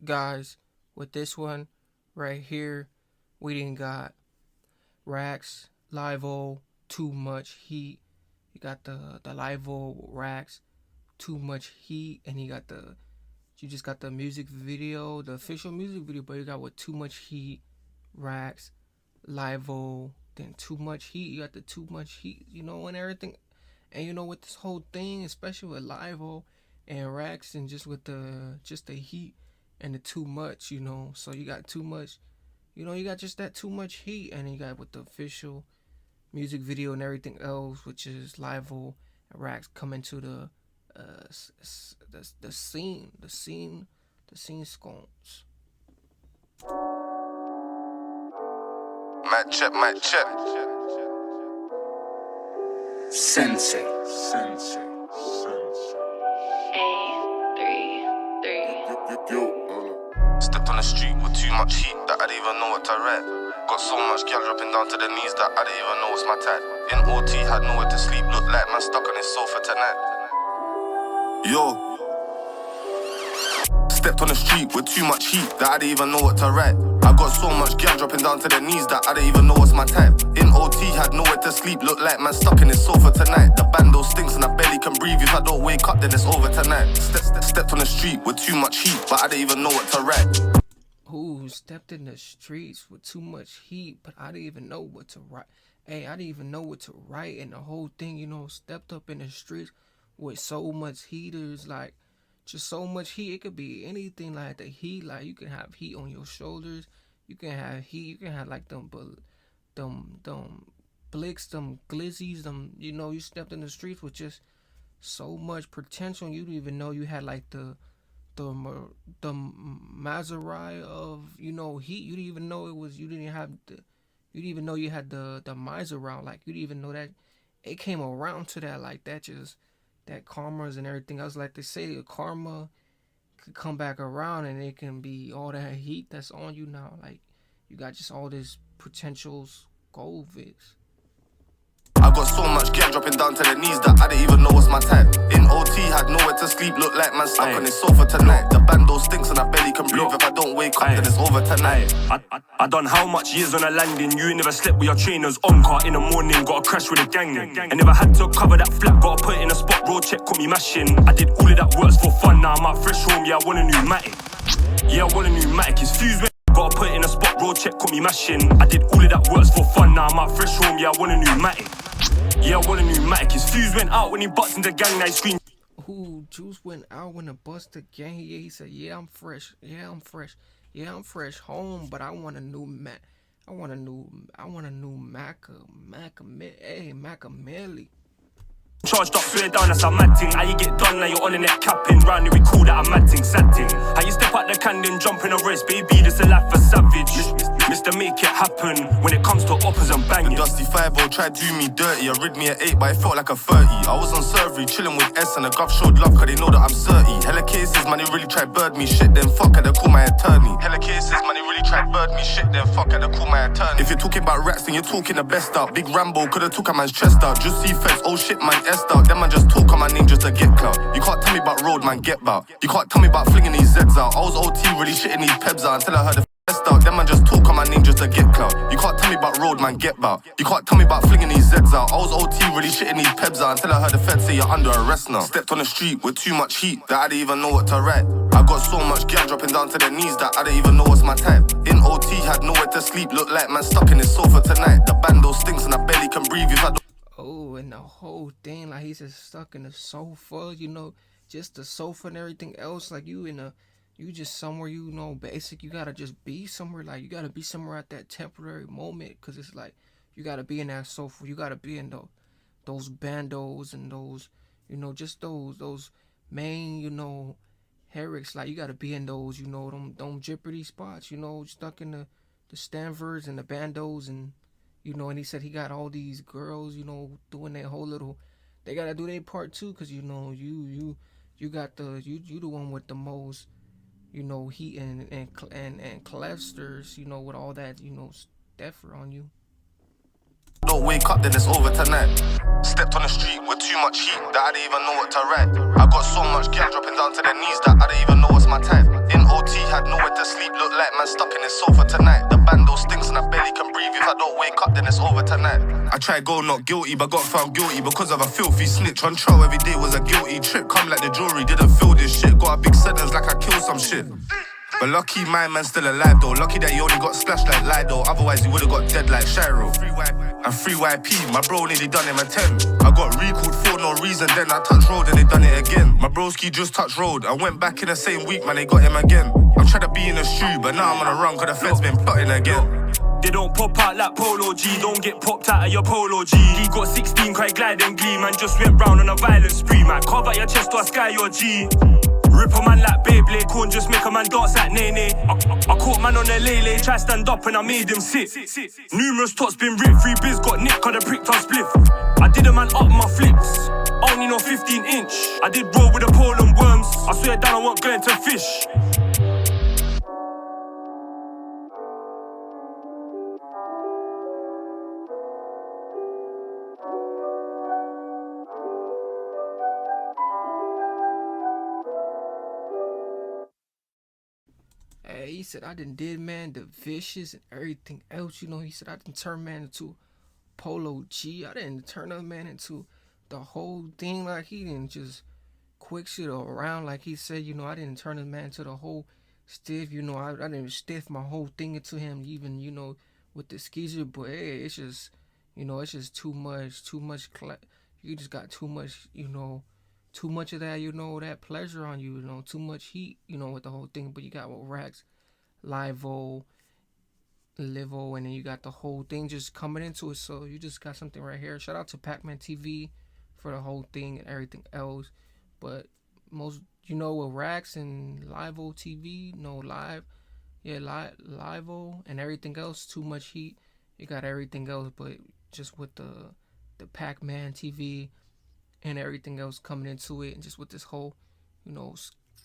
guys, with this one right here, we didn't got Rakz, Live-O, Too Much Heat. You got the Live-O, Rakz, Too Much Heat, and you just got the music video, the official music video, but you got with Too Much Heat, Rakz, Live-O, then Too Much Heat. You got the Too Much Heat, and everything. And with this whole thing, especially with Live-O and Rakz, and just with the heat and the too much, So you got too much, you got just that too much heat, and you got with the official music video and everything else, which is Live-O and Rakz coming to the scene scones. Mic check. Sensei. Stepped on the street with too much heat that I didn't even know what to write. Got so much gal dropping down to the knees that I didn't even know what's my type. In OT, had nowhere to sleep, looked like man stuck on his sofa tonight. Yo. Stepped on the street with too much heat that I didn't even know what to write. I got so much gal dropping down to the knees that I didn't even know what's my type. In OT, had nowhere to sleep, looked like man stuck in his sofa tonight. The bando stinks and I barely can breathe. If I don't wake up, then it's over tonight. Stepped on the street with too much heat, but I didn't even know what to write. Ooh, stepped in the streets with too much heat, but I didn't even know what to write. Hey, I didn't even know what to write, and the whole thing, stepped up in the streets with so much heaters, like, just so much heat. It could be anything, like the heat, like you can have heat on your shoulders, you can have heat, you can have like them blicks, them glizzies, you stepped in the streets with just so much potential. You didn't even know you had like the Maserati of heat. You didn't even know you didn't even know you had the mice around. Like you didn't even know that it came around to that, like that, just that karmas and everything else. Like they say, the karma could come back around and it can be all that heat that's on you now. Like you got just all this potentials gold vids. I got so much gal dropping down to the knees that I didn't even know what's my type. In OT, had nowhere to sleep, looked like man stuck on his sofa tonight. The bando stinks and I barely can breathe. If I don't wake up, then it's over tonight. I done how much years on a landing. You never slept with your trainers on car in the morning. Got a crash with a gang. I never had to cover that flat. Got to put it in a spot. Road check, caught me mashing. I did all of that works for fun. Now I'm out fresh home. Yeah, I want a new Matic. His fuse went. Got to put it in a spot. Road check, caught me mashing. I did all of that works for fun. Now I'm out fresh home. Yeah, I want a new Matic. His fuse went out when he butts in the gang. Now he screamed. Ooh, juice went out when the bust the gang. Yeah, he said, yeah, I'm fresh home, but I want a new Mac. I want a new Machiavelli. Charged up, swear down, that's a mad thing. How you get done, now you're on the net capping. Round here we call that a mad thing, sad thing. How you step out the cannon, jump in a race, baby, this a life for savage. Mr. Make it happen, when it comes to uppers and banging. The Dusty 5-0 tried to do me dirty. I rid me at 8, but it felt like a 30. I was on surgery, chilling with S, and the gov showed love, cause they know that I'm 30. Hella cases, man, they really tried bird me shit, then fuck, I had to call my attorney. Hella cases, man, they really tried bird me shit, then fuck, I had to call my attorney. If you're talking about rats, then you're talking the best out. Big Rambo could've took a man's chest out. Just see feds, oh shit, man, S'd out. Them man just talk on my name just to get clout. You can't tell me about road, man, get bout. You can't tell me about flinging these Zeds out. I was OT really shitting these pebs out until I heard the S'd out. Them man just talk on my name just to get clout. You can't tell me about road, man, get bout. You can't tell me about flinging these Zeds out. I was OT really shitting these pebs out until I heard the feds say you're under arrest now. Stepped on the street with too much heat that I didn't even know what to write. I got so much gal dropping down to their knees that I didn't even know what's my type. In OT, had nowhere to sleep, looked like man stuck in his sofa tonight. The bando stinks and I barely can breathe if I don't. Oh, and the whole thing, like he's just stuck in the sofa, just the sofa and everything else. Like you just somewhere, basic. You gotta just be somewhere. Like you gotta be somewhere at that temporary moment, cause it's like you gotta be in that sofa. You gotta be in those bandos and those, just those main, herricks. Like you gotta be in those, them Jeopardy spots. Stuck in the Stanfords and the bandos and. And he said he got all these girls, doing their whole little. They gotta do their part too, cause you got you the one with the most, heat and clusters, with all that, steffer on you. Don't wake up, then it's over tonight. Stepped on the street with too much heat that I didn't even know what to write. I got so much gal dropping down to their knees that I didn't even know what's my type. In OT, guilty, had nowhere to sleep, look like man stuck in his sofa tonight. The bando stinks and I barely can breathe. If I don't wake up, then it's over tonight. I tried go not guilty, but got found guilty because of a filthy snitch. On trial every day was a guilty trip. Come like the jury, didn't feel this shit. Got a big sentence like I killed some shit. But lucky my man still alive though. Lucky that he only got splashed like Lido. Otherwise he would've got dead like Shiro. And free YP, my bro nearly done him a 10. I got recalled for no reason, then I touched road and they done it again. My broski just touched road, I went back in the same week, man, they got him again. I'm trying to be in the shoe, but now I'm on a run, cause the feds been plotting again. They don't pop out like Polo G, don't get popped out of your Polo G. He got 16, quite glide and glee, man, just went round on a violent spree, man. Carve out your chest or sky your G. Rip a man like Beyblade, corn just make a man dance like Nene. I caught man on the lay, try stand up and I made him sit. Numerous tots been ripped, free biz got nicked cause the pricked on spliff. I did a man up my flips, only no 15 inch. I did roll with the pole and worms, I swear down I wasn't going to fish. Hey, he said I done did man the vicious and everything else. You know, he said I didn't turn man into Polo G. I didn't turn a man into the whole thing. Like he didn't just quick shit around. Like he said, you know, I didn't turn a man into the whole stiff. You know, I didn't stiff my whole thing into him. Even you know with the skeezer, but hey, it's just you know it's just too much. You just got too much. You know. Too much of that, you know, that pleasure on you, you know, too much heat, you know, with the whole thing. But you got with Rakz, Livo, and then you got the whole thing just coming into it. So you just got something right here. Shout out to Pac-Man TV for the whole thing and everything else. But most, you know, with Rakz and Livo TV, no live, yeah, Livo and everything else, too much heat. You got everything else, but just with the Pac-Man TV. And everything else coming into it, and just with this whole, you know,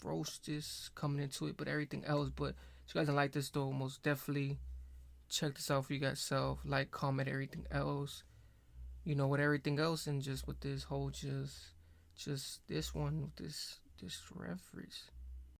roast this coming into it, but everything else. But if you guys don't like this though, most definitely check this out for you guys self. Like, comment, everything else. You know, with everything else, and just with this whole just this one with this reference.